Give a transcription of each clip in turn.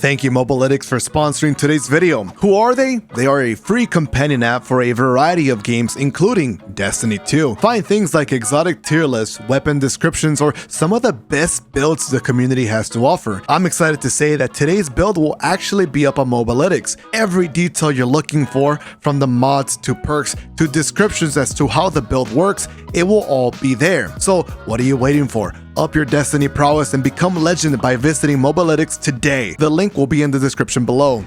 Thank you Mobalytics for sponsoring today's video. Who are they? They are a free companion app for a variety of games including Destiny 2. Find things like exotic tier lists, weapon descriptions, or some of the best builds the community has to offer. I'm excited to say that today's build will actually be up on Mobalytics. Every detail you're looking for, from the mods to perks to descriptions as to how the build works, it will all be there. So what are you waiting for? Up your Destiny prowess and become legend by visiting Mobalytics today. The link will be in the description below.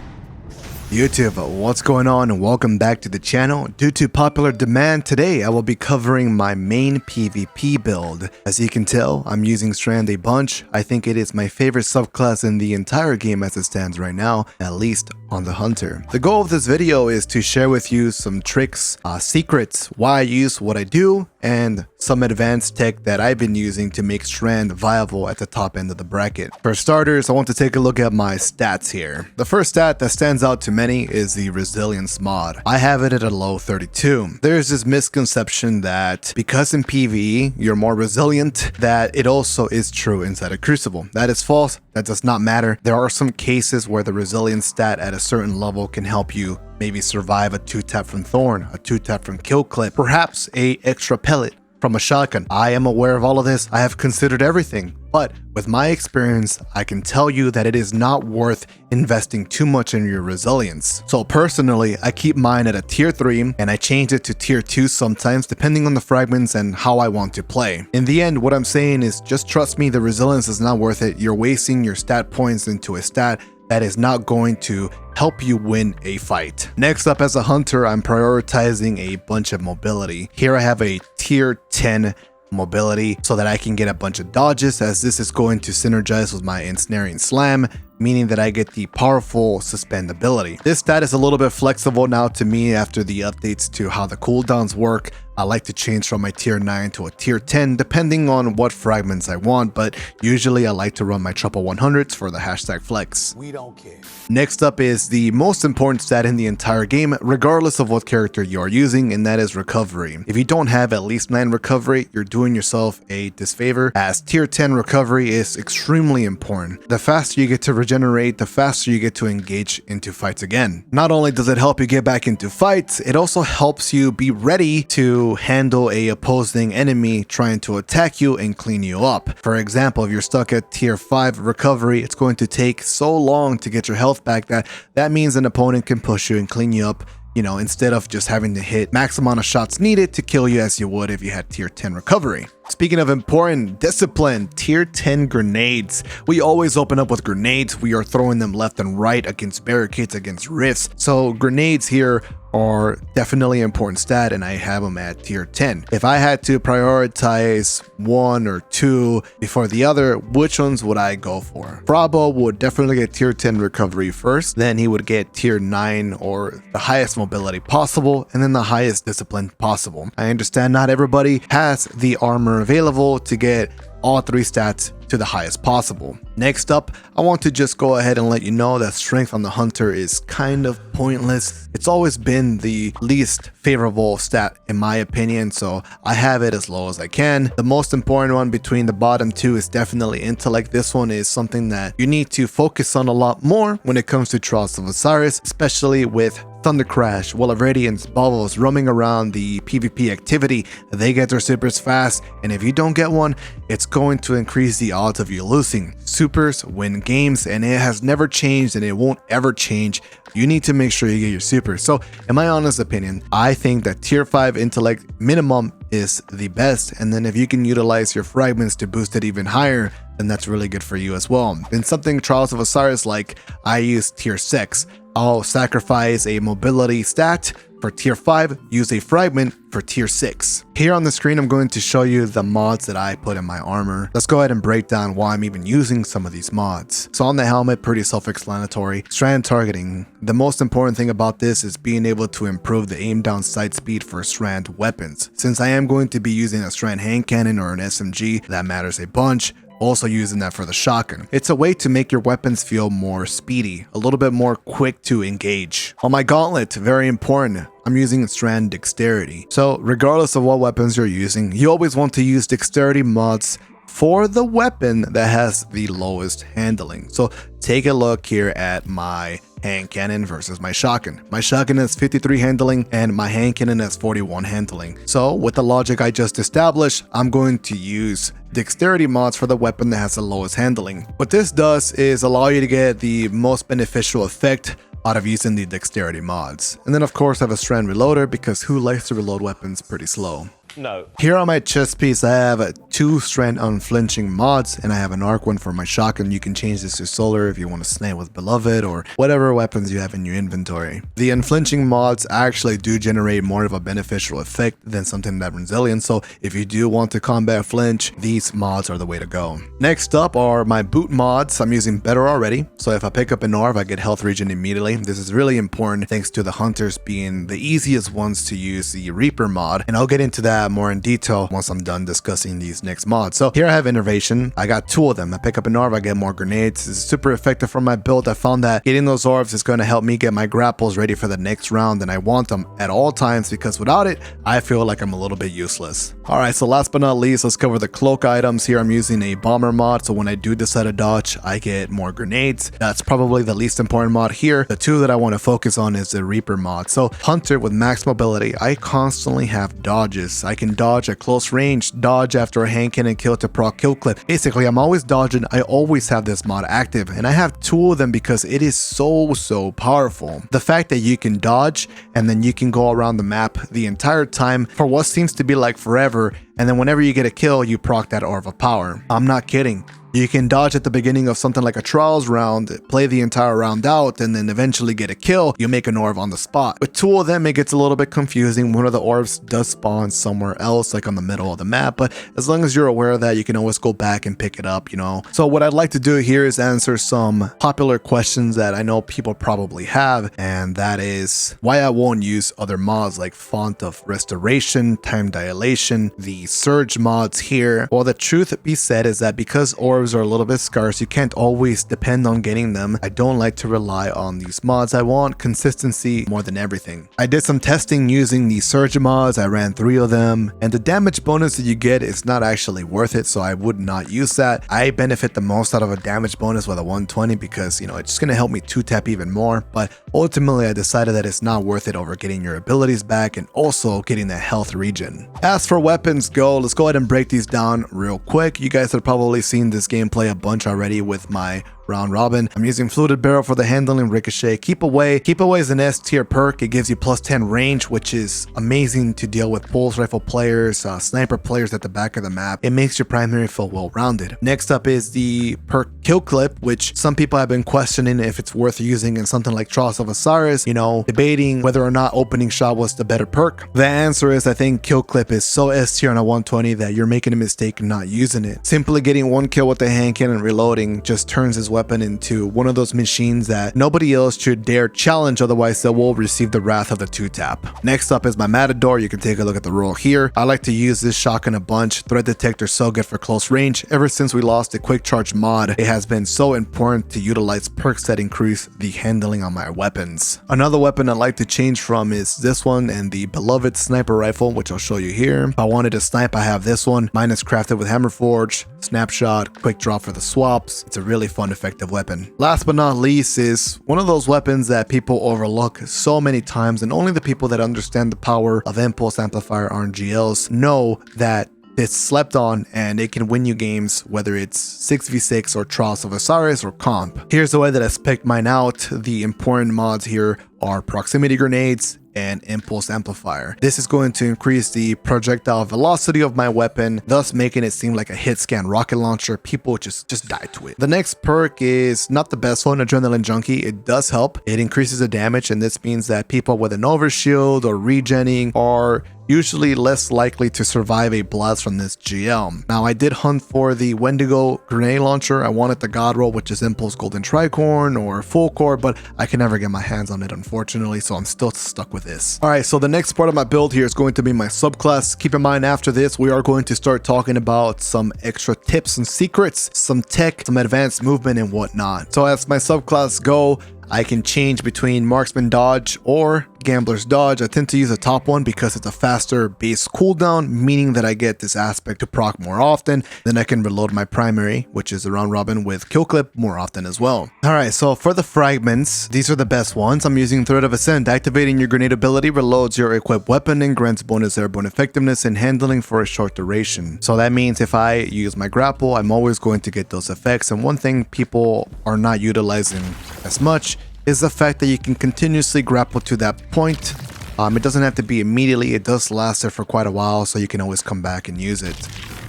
YouTube, what's going on and welcome back to the channel. Due to popular demand, today I will be covering my main PvP build. As you can tell, I'm using Strand a bunch. I think it is my favorite subclass in the entire game as it stands right now, at least on the Hunter. The goal of this video is to share with you some tricks, secrets, why I use what I do, and some advanced tech that I've been using to make Strand viable at the top end of the bracket. For starters, I want to take a look at my stats here. The first stat that stands out to many is the resilience mod. I have it at a low 32. There's this misconception that because in PvE you're more resilient, that it also is true inside of Crucible. That is false. That does not matter. There are some cases where the resilience stat at a certain level can help you maybe survive a 2-tap from Thorn, a 2-tap from Kill Clip, perhaps a extra pellet from a shotgun. I am aware of all of this. I have considered everything, but with my experience, I can tell you that it is not worth investing too much in your resilience. So personally, I keep mine at a tier 3 and I change it to tier 2 sometimes depending on the fragments and how I want to play. In the end, what I'm saying is just trust me, the resilience is not worth it. You're wasting your stat points into a stat that is not going to help you win a fight. Next up, as a hunter, I'm prioritizing a bunch of mobility. Here I have a tier 10 mobility so that I can get a bunch of dodges, as this is going to synergize with my ensnaring slam, meaning that I get the powerful suspend ability. This stat is a little bit flexible now to me after the updates to how the cooldowns work. I like to change from my tier 9 to a tier 10 depending on what fragments I want, but usually I like to run my triple 100s for the hashtag flex. We don't care. Next up is the most important stat in the entire game, regardless of what character you are using, and that is recovery. If you don't have at least 9 recovery, you're doing yourself a disfavor, as tier 10 recovery is extremely important. The faster you get to regenerate, the faster you get to engage into fights again. Not only does it help you get back into fights, it also helps you be ready to handle a opposing enemy trying to attack you and clean you up. For example, if you're stuck at tier 5 recovery, it's going to take so long to get your health back that means an opponent can push you and clean you up, you know, instead of just having to hit max amount of shots needed to kill you as you would if you had tier 10 recovery. Speaking of important, discipline, tier 10 grenades. We always open up with grenades. We are throwing them left and right against barricades, against rifts. So grenades here are definitely an important stat, and I have them at tier 10. If I had to prioritize one or two before the other, which ones would I go for? Frostbolt would definitely get tier 10 recovery first, then he would get tier 9 or the highest mobility possible, and then the highest discipline possible. I understand not everybody has the armor available to get all 3 stats to the highest possible. Next up, I want to just go ahead and let you know that strength on the hunter is kind of pointless. It's always been the least favorable stat in my opinion, so I have it as low as I can. The most important one between the bottom 2 is definitely intellect. This one is something that you need to focus on a lot more when it comes to Trials of Osiris, especially with Thunder Crash, Wall of Radiance, Bubbles roaming around the PvP activity. They get their supers fast, and if you don't get one, it's going to increase the odds of you losing. Supers win games, and it has never changed, and it won't ever change. You need to make sure you get your supers. So in my honest opinion, I think that tier 5 intellect minimum is the best, and then if you can utilize your fragments to boost it even higher, then that's really good for you as well. In something Trials of Osiris, like I use tier 6. I'll sacrifice a mobility stat for tier 5, use a fragment for tier 6. Here on the screen, I'm going to show you the mods that I put in my armor. Let's go ahead and break down why I'm even using some of these mods. So on the helmet, pretty self-explanatory. Strand targeting. The most important thing about this is being able to improve the aim down sight speed for Strand weapons. Since I am going to be using a Strand hand cannon or an SMG, that matters a bunch. Also using that for the shotgun. It's a way to make your weapons feel more speedy, a little bit more quick to engage. On my gauntlet, very important, I'm using Strand dexterity. So regardless of what weapons you're using, you always want to use dexterity mods for the weapon that has the lowest handling. So take a look here at my hand cannon versus my shotgun. My shotgun has 53 handling and my hand cannon has 41 handling. So with the logic I just established, I'm going to use dexterity mods for the weapon that has the lowest handling. What this does is allow you to get the most beneficial effect out of using the dexterity mods. And then of course I have a strand reloader because who likes to reload weapons pretty slow? No. Here on my chest piece, I have 2 strand unflinching mods, and I have an arc one for my shotgun. You can change this to solar if you want to snipe with beloved or whatever weapons you have in your inventory. The unflinching mods actually do generate more of a beneficial effect than something that runs alien, so if you do want to combat flinch, these mods are the way to go. Next up are my boot mods. I'm using better already, so if I pick up an orb, I get health regen immediately. This is really important thanks to the hunters being the easiest ones to use the Reaper mod, and I'll get into that more in detail once I'm done discussing these next mods. So here I have innervation. I got 2 of them. I pick up an orb, I get more grenades. This is super effective for my build. I found that getting those orbs is going to help me get my grapples ready for the next round, and I want them at all times because without it, I feel like I'm a little bit useless. Alright, so last but not least, let's cover the cloak items. Here I'm using a bomber mod, so when I do decide to dodge, I get more grenades. That's probably the least important mod here. The 2 that I want to focus on is the Reaper mod. So hunter with max mobility, I constantly have dodges. I can dodge at close range, dodge after a hand cannon kill to proc kill clip. Basically, I'm always dodging. I always have this mod active, and I have 2 of them because it is so powerful. The fact that you can dodge and then you can go around the map the entire time for what seems to be like forever, and then whenever you get a kill, you proc that orb of power. I'm not kidding. You can dodge at the beginning of something like a trials round, play the entire round out, and then eventually get a kill. You make an orb on the spot. With 2 of them, it gets a little bit confusing. One of the orbs does spawn somewhere else, like on the middle of the map, but as long as you're aware of that, you can always go back and pick it up, you know. So what I'd like to do here is answer some popular questions that I know people probably have, and that is why I won't use other mods like Font of Restoration, Time Dilation, the Surge mods here. Well, the truth be said is that because orbs are a little bit scarce, you can't always depend on getting them. I don't like to rely on these mods. I want consistency more than everything. I did some testing using the Surge mods. I ran 3 of them, and the damage bonus that you get is not actually worth it, so I would not use that. I benefit the most out of a damage bonus with a 120 because, you know, it's just going to help me 2-tap even more, but ultimately I decided that it's not worth it over getting your abilities back and also getting that health regen. As for weapons go, let's go ahead and break these down real quick. You guys have probably seen this gameplay a bunch already with my round robin. I'm using fluted barrel for the handling, ricochet. Keep away is an S tier perk. It gives you plus 10 range, which is amazing to deal with pulse rifle players, sniper players at the back of the map. It makes your primary feel well rounded. Next up is the perk kill clip, which some people have been questioning if it's worth using in something like Trials of Osiris, you know, debating whether or not opening shot was the better perk. The answer is I think kill clip is so S tier on a 120 that you're making a mistake not using it. Simply getting 1 kill with the hand cannon reloading just turns his weapon into one of those machines that nobody else should dare challenge, otherwise they will receive the wrath of the 2-tap. Next up is my Matador. You can take a look at the roll here. I like to use this shotgun a bunch. Threat detector so good for close range. Ever since we lost the quick charge mod, it has been so important to utilize perks that increase the handling on my weapons. Another weapon I like to change from is this one and the beloved sniper rifle, which I'll show you here. If I wanted to snipe, I have this one. Mine is crafted with Hammerforge, snapshot, quick draw for the swaps. It's a really fun, effective weapon. Last but not least is one of those weapons that people overlook so many times, and only the people that understand the power of impulse amplifier RNGLs know that it's slept on and it can win you games, whether it's 6v6 or Trials of Osiris or comp. Here's the way that I spec'd mine out. The important mods here are proximity grenades and impulse amplifier. This is going to increase the projectile velocity of my weapon, thus making it seem like a hit scan rocket launcher. People just die to it. The next perk is not the best one, Adrenaline Junkie. It does help. It increases the damage, and this means that people with an overshield or regenning are usually less likely to survive a blast from this GL. Now, I did hunt for the Wendigo grenade launcher. I wanted the God Roll, which is Impulse Golden Tricorn or Full Core, but I can never get my hands on it, unfortunately, so I'm still stuck with this. Alright, so the next part of my build here is going to be my subclass. Keep in mind, after this, we are going to start talking about some extra tips and secrets, some tech, some advanced movement, and whatnot. So as my subclass go, I can change between marksman dodge or Gambler's Dodge. I tend to use the top one because it's a faster base cooldown, meaning that I get this aspect to proc more often. Then I can reload my primary, which is a round robin with kill clip, more often as well. Alright, so for the fragments, these are the best ones. I'm using Thread of Ascent. Activating your grenade ability reloads your equipped weapon and grants bonus airborne effectiveness and handling for a short duration. So that means if I use my grapple, I'm always going to get those effects. And one thing people are not utilizing as much is the fact that you can continuously grapple to that point. It doesn't have to be immediately. It does last there for quite a while, so you can always come back and use it.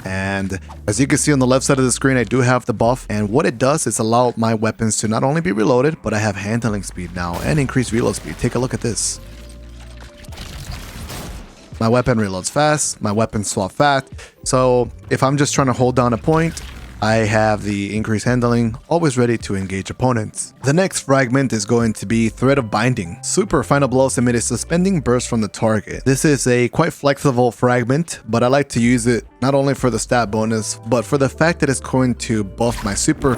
And as you can see on the left side of the screen, I do have the buff, and what it does is allow my weapons to not only be reloaded, but I have handling speed now and increased reload speed. Take a look at this. My weapon reloads fast, my weapons swap fast, so if I'm just trying to hold down a point, I have the increased handling, always ready to engage opponents. The next fragment is going to be Thread of Binding. Super final blows emit a suspending burst from the target. This is a quite flexible fragment, but I like to use it not only for the stat bonus, but for the fact that it's going to buff my super,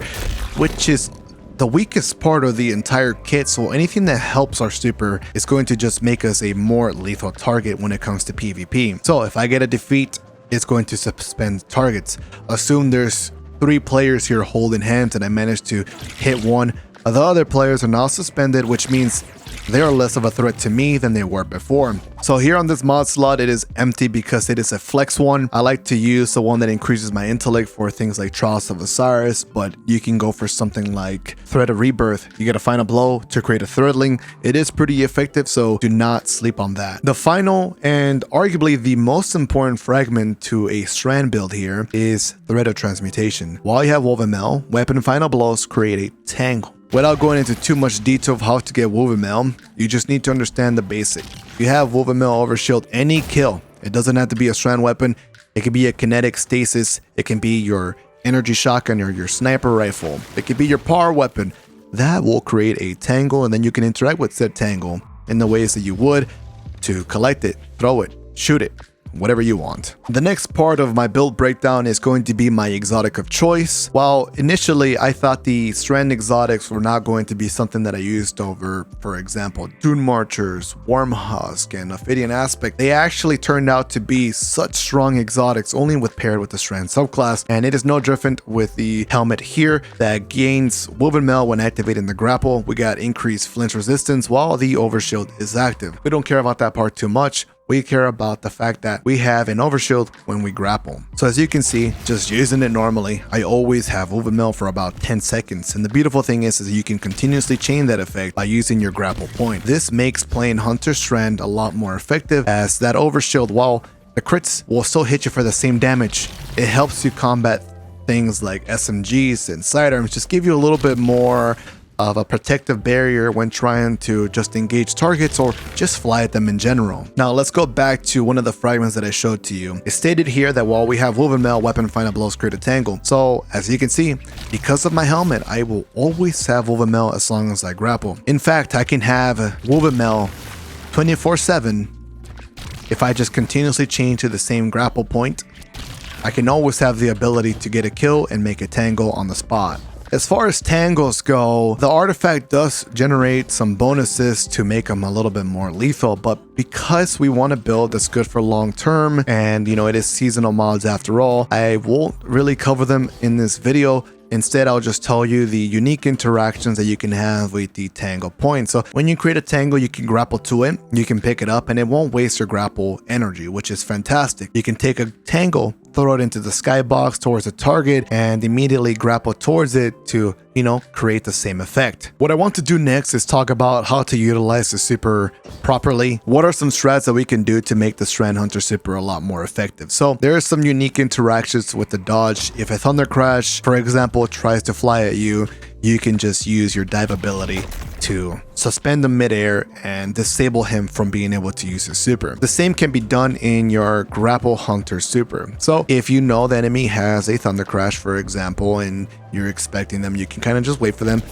which is the weakest part of the entire kit, so anything that helps our super is going to just make us a more lethal target when it comes to PvP. So if I get a defeat, it's going to suspend targets. Assume there's 3 players here holding hands and I managed to hit one. The other players are now suspended, which means they are less of a threat to me than they were before. So here on this mod slot, it is empty because it is a flex one. I like to use the one that increases my intellect for things like Trials of Osiris, but you can go for something like Thread of Rebirth. You get a final blow to create a threadling. It is pretty effective, so do not sleep on that. The final and arguably the most important fragment to a strand build here is Thread of Transmutation. While you have Woven Mail, weapon final blows create a tangle. Without going into too much detail of how to get Woven Mail, you just need to understand the basic. You have Woven Mail overshield any kill. It doesn't have to be a strand weapon. It can be a kinetic stasis. It can be your energy shotgun or your sniper rifle. It could be your power weapon. That will create a tangle, and then you can interact with said tangle in the ways that you would to collect it, throw it, shoot it, whatever you want. The next part of my build breakdown is going to be my exotic of choice. While initially I thought the strand exotics were not going to be something that I used over, for example, Dune Marchers, Wormhusk, and Ophidian Aspect, they actually turned out to be such strong exotics only with paired with the strand subclass, and it is no different with the helmet here that gains Woven Mail when activating the grapple. We got increased flinch resistance while the overshield is active. We don't care about that part too much. We care about the fact that we have an overshield when we grapple. So as you can see, just using it normally, I always have Woven Mail for about 10 seconds. And the beautiful thing is you can continuously chain that effect by using your grapple point. This makes playing Hunter Strand a lot more effective, as that overshield, while the crits will still hit you for the same damage, it helps you combat things like SMGs and sidearms, just give you a little bit more of a protective barrier when trying to just engage targets or just fly at them in general. Now let's go back to one of the fragments that I showed to you. It stated here that while we have Woven Mail, weapon final blows create a tangle. So as you can see, because of my helmet, I will always have Woven Mail as long as I grapple. In fact, I can have Woven Mail 24/7 if I just continuously chain to the same grapple point. I can always have the ability to get a kill and make a tangle on the spot. As far as tangles go, the artifact does generate some bonuses to make them a little bit more lethal, but because we want to build that's good for long term, and you know, it is seasonal mods after all, I won't really cover them in this video. Instead, I'll just tell you the unique interactions that you can have with the tangle point. So when you create a tangle, you can grapple to it, you can pick it up, and it won't waste your grapple energy, which is fantastic. You can take a tangle, throw it into the skybox towards a target, and immediately grapple towards it to, you know, create the same effect. What I want to do next is talk about how to utilize the super properly. What are some strats that we can do to make the Strand Hunter super a lot more effective? So there are some unique interactions with the dodge. If a Thunder Crash, for example, tries to fly at you, you can just use your dive ability to suspend him midair and disable him from being able to use his super. The same can be done in your Grapple Hunter super. So if you know the enemy has a Thunder Crash, for example, and you're expecting them, you can kind of just wait for them,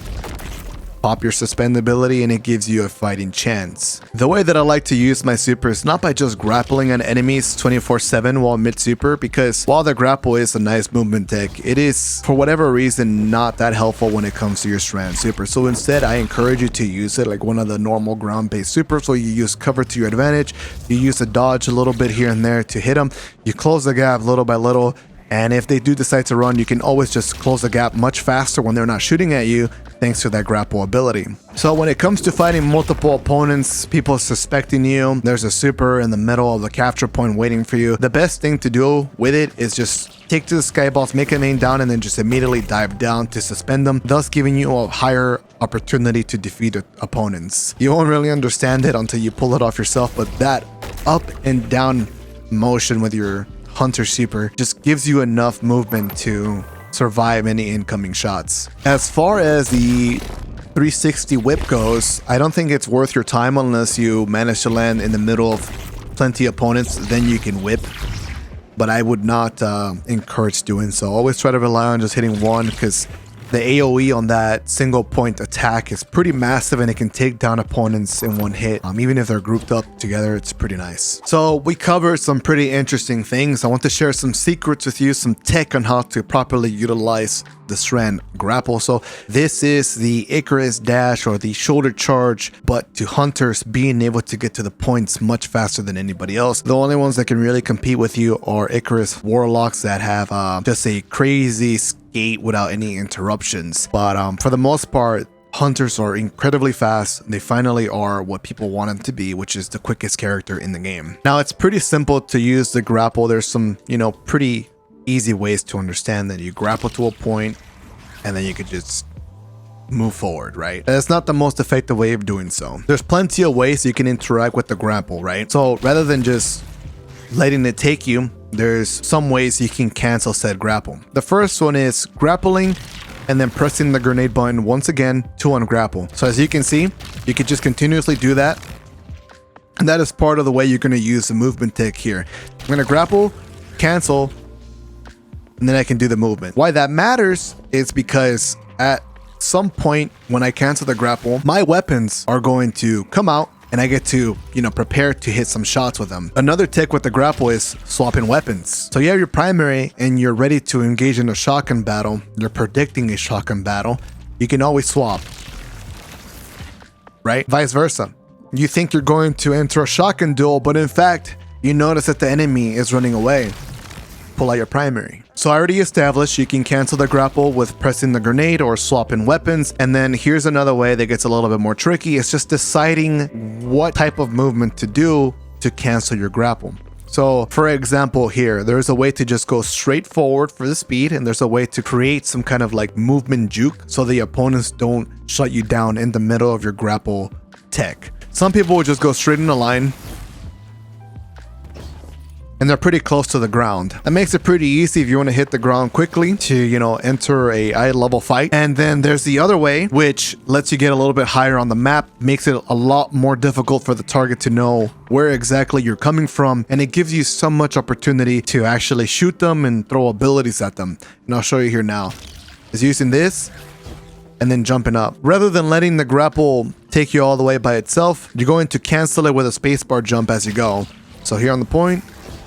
pop your suspend ability and it gives you a fighting chance. The way that I like to use my super is not by just grappling on enemies 24/7 while mid super, because while the grapple is a nice movement tech, it is for whatever reason not that helpful when it comes to your strand super. So instead I encourage you to use it like one of the normal ground based supers. So you use cover to your advantage, you use a dodge a little bit here and there to hit them, you close the gap little by little. And if they do decide to run, you can always just close the gap much faster when they're not shooting at you, thanks to that grapple ability. So when it comes to fighting multiple opponents, people suspecting you, there's a super in the middle of the capture point waiting for you. The best thing to do with it is just take to the skyballs, make a main down, and then just immediately dive down to suspend them, thus giving you a higher opportunity to defeat opponents. You won't really understand it until you pull it off yourself, but that up and down motion with your Hunter super just gives you enough movement to survive any incoming shots. As far as the 360 whip goes, I don't think it's worth your time unless you manage to land in the middle of plenty of opponents, then you can whip. But I would not encourage doing so. Always try to rely on just hitting one, because the AoE on that single point attack is pretty massive and it can take down opponents in one hit. Even if they're grouped up together, it's pretty nice. So we covered some pretty interesting things. I want to share some secrets with you, some tech on how to properly utilize the strand grapple. So this is the Icarus dash, or the shoulder charge, but to hunters being able to get to the points much faster than anybody else. The only ones that can really compete with you are Icarus warlocks that have just a crazy skate without any interruptions. But for the most part, hunters are incredibly fast. They finally are what people want them to be, which is the quickest character in the game. Now it's pretty simple to use the grapple. There's some, pretty easy ways to understand that. You grapple to a point and then you could just move forward, right? That's not the most effective way of doing so. There's plenty of ways you can interact with the grapple, right? So rather than just letting it take you, there's some ways you can cancel said grapple. The first one is grappling and then pressing the grenade button once again to ungrapple. So as you can see, you can just continuously do that. And that is part of the way you're going to use the movement tech here. I'm going to grapple, cancel, and then I can do the movement. Why that matters is because at some point when I cancel the grapple, my weapons are going to come out and I get to, prepare to hit some shots with them. Another tech with the grapple is swapping weapons. So you have your primary and you're ready to engage in a shotgun battle. You're predicting a shotgun battle. You can always swap, right? Vice versa. You think you're going to enter a shotgun duel, but in fact, you notice that the enemy is running away. Pull out your primary. So I already established you can cancel the grapple with pressing the grenade or swapping weapons. And then here's another way that gets a little bit more tricky. It's just deciding what type of movement to do to cancel your grapple. So for example here, there's a way to just go straight forward for the speed, and there's a way to create some kind of like movement juke so the opponents don't shut you down in the middle of your grapple tech. Some people will just go straight in a line and they're pretty close to the ground. That makes it pretty easy if you want to hit the ground quickly to, enter a eye level fight. And then there's the other way, which lets you get a little bit higher on the map, makes it a lot more difficult for the target to know where exactly you're coming from, and it gives you so much opportunity to actually shoot them and throw abilities at them. And I'll show you here now. Is using this and then jumping up. Rather than letting the grapple take you all the way by itself, you're going to cancel it with a spacebar jump as you go. So here on the point,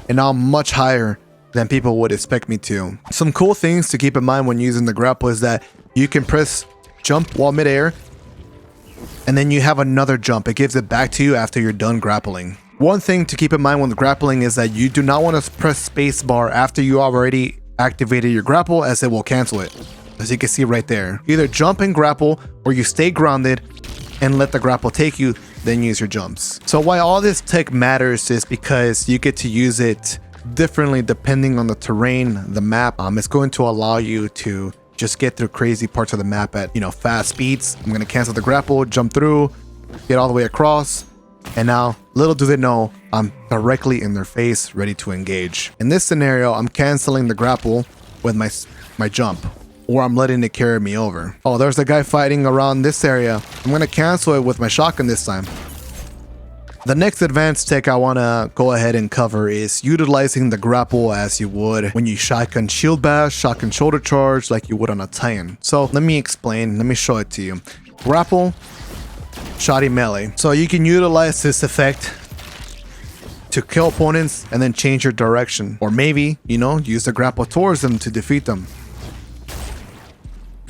and now I'm much higher than people would expect me to. Some cool things to keep in mind when using the grapple is that you can press jump while midair, and then you have another jump. It gives it back to you after you're done grappling. One thing to keep in mind when grappling is that you do not want to press spacebar after you already activated your grapple, as it will cancel it. As you can see right there. Either jump and grapple, or you stay grounded and let the grapple take you, then use your jumps. So why all this tech matters is because you get to use it differently depending on the terrain, the map. It's going to allow you to just get through crazy parts of the map at, fast speeds. I'm going to cancel the grapple, jump through, get all the way across, and now, little do they know, I'm directly in their face, ready to engage. In this scenario, I'm canceling the grapple with my jump, or I'm letting it carry me over. Oh, there's a guy fighting around this area. I'm going to cancel it with my shotgun this time. The next advanced tech I want to go ahead and cover is utilizing the grapple as you would when you shotgun shield bash, shotgun shoulder charge, like you would on a Titan. So let me explain, let me show it to you. grapple, shoddy melee. So you can utilize this effect to kill opponents and then change your direction. Or maybe, you know, use the grapple towards them to defeat them.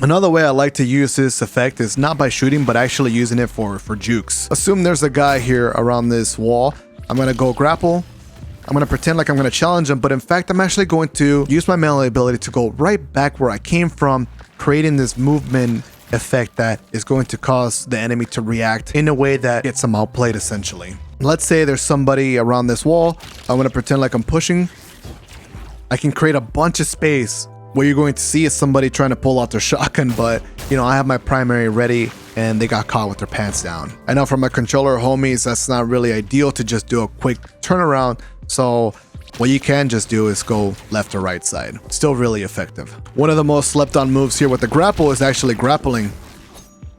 Another way I like to use this effect is not by shooting, but actually using it for jukes. Assume there's a guy here around this wall. I'm gonna go grapple. I'm gonna pretend like I'm gonna challenge him, but in fact, I'm actually going to use my melee ability to go right back where I came from, creating this movement effect that is going to cause the enemy to react in a way that gets them outplayed essentially. Let's say there's somebody around this wall. I'm gonna pretend like I'm pushing. I can create a bunch of space. What you're going to see is somebody trying to pull out their shotgun, but you know, I have my primary ready and they got caught with their pants down. I know for my controller homies, that's not really ideal to just do a quick turnaround. So what you can just do is go left or right side. Still really effective. One of the most slept on moves here with the grapple is actually grappling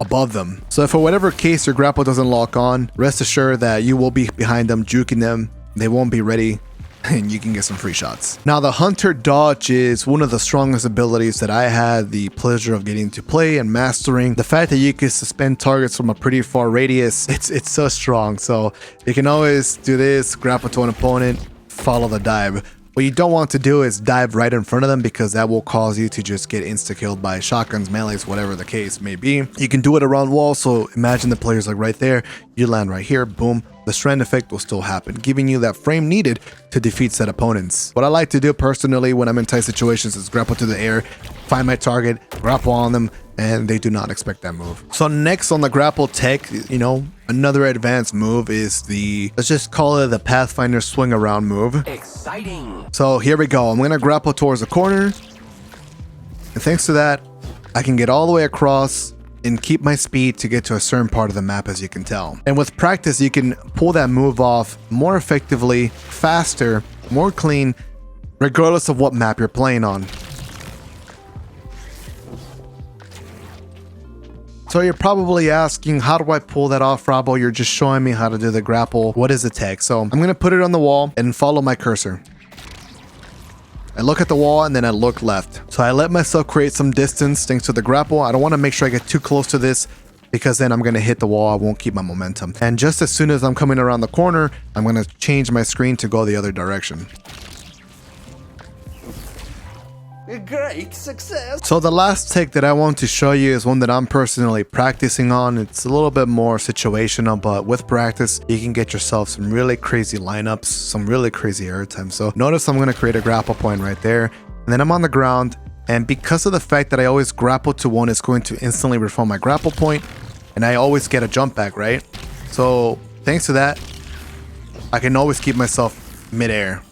above them. So if for whatever case your grapple doesn't lock on, rest assured that you will be behind them, juking them. They won't be ready, and you can get some free shots. Now the Hunter Dodge is one of the strongest abilities that I had the pleasure of getting to play and mastering. The fact that you can suspend targets from a pretty far radius, it's so strong. So you can always do this, grapple to an opponent, follow the dive. What you don't want to do is dive right in front of them because that will cause you to just get insta-killed by shotguns, melees, whatever the case may be. You can do it around walls, so imagine the player's like right there, you land right here, boom. The strand effect will still happen, giving you that frame needed to defeat said opponents. What I like to do personally when I'm in tight situations is grapple to the air, find my target, grapple on them, and they do not expect that move. So next on the grapple tech, you know, another advanced move is the, let's just call it the Pathfinder swing around move. Exciting. So here we go. I'm gonna grapple towards the corner, and thanks to that, I can get all the way across and keep my speed to get to a certain part of the map, as you can tell. And with practice, you can pull that move off more effectively, faster, more clean, regardless of what map you're playing on. So you're probably asking, how do I pull that off, Robbo? You're just showing me how to do the grapple. What is the tech? So I'm gonna put it on the wall and follow my cursor. I look at the wall and then I look left. So I let myself create some distance thanks to the grapple. I don't want to make sure I get too close to this because then I'm going to hit the wall. I won't keep my momentum. And just as soon as I'm coming around the corner, I'm going to change my screen to go the other direction. Great success. So the last tech that I want to show you is one that I'm personally practicing on. It's a little bit more situational, but with practice, you can get yourself some really crazy lineups, some really crazy airtime. So notice I'm going to create a grapple point right there, and then I'm on the ground. And because of the fact that I always grapple to one, it's going to instantly reform my grapple point, and I always get a jump back, right? So thanks to that, I can always keep myself midair.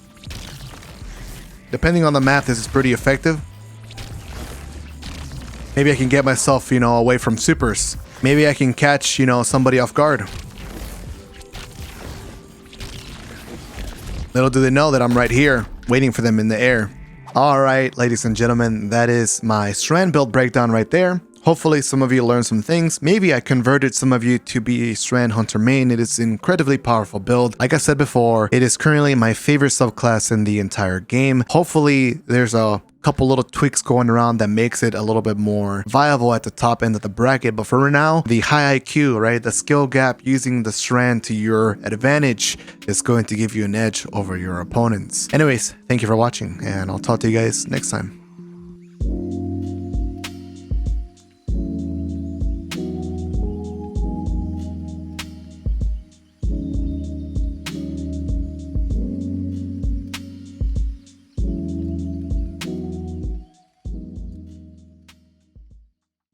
Depending on the map, this is pretty effective. Maybe I can get myself, you know, away from supers. Maybe I can catch, you know, somebody off guard. Little do they know that I'm right here, waiting for them in the air. Alright, ladies and gentlemen, that is my strand build breakdown right there. Hopefully some of you learned some things. Maybe I converted some of you to be a Strand Hunter main. It is an incredibly powerful build. Like I said before, it is currently my favorite subclass in the entire game. Hopefully there's a couple little tweaks going around that makes it a little bit more viable at the top end of the bracket. But for now, the high IQ, right? The skill gap using the strand to your advantage is going to give you an edge over your opponents. Anyways, thank you for watching, and I'll talk to you guys next time.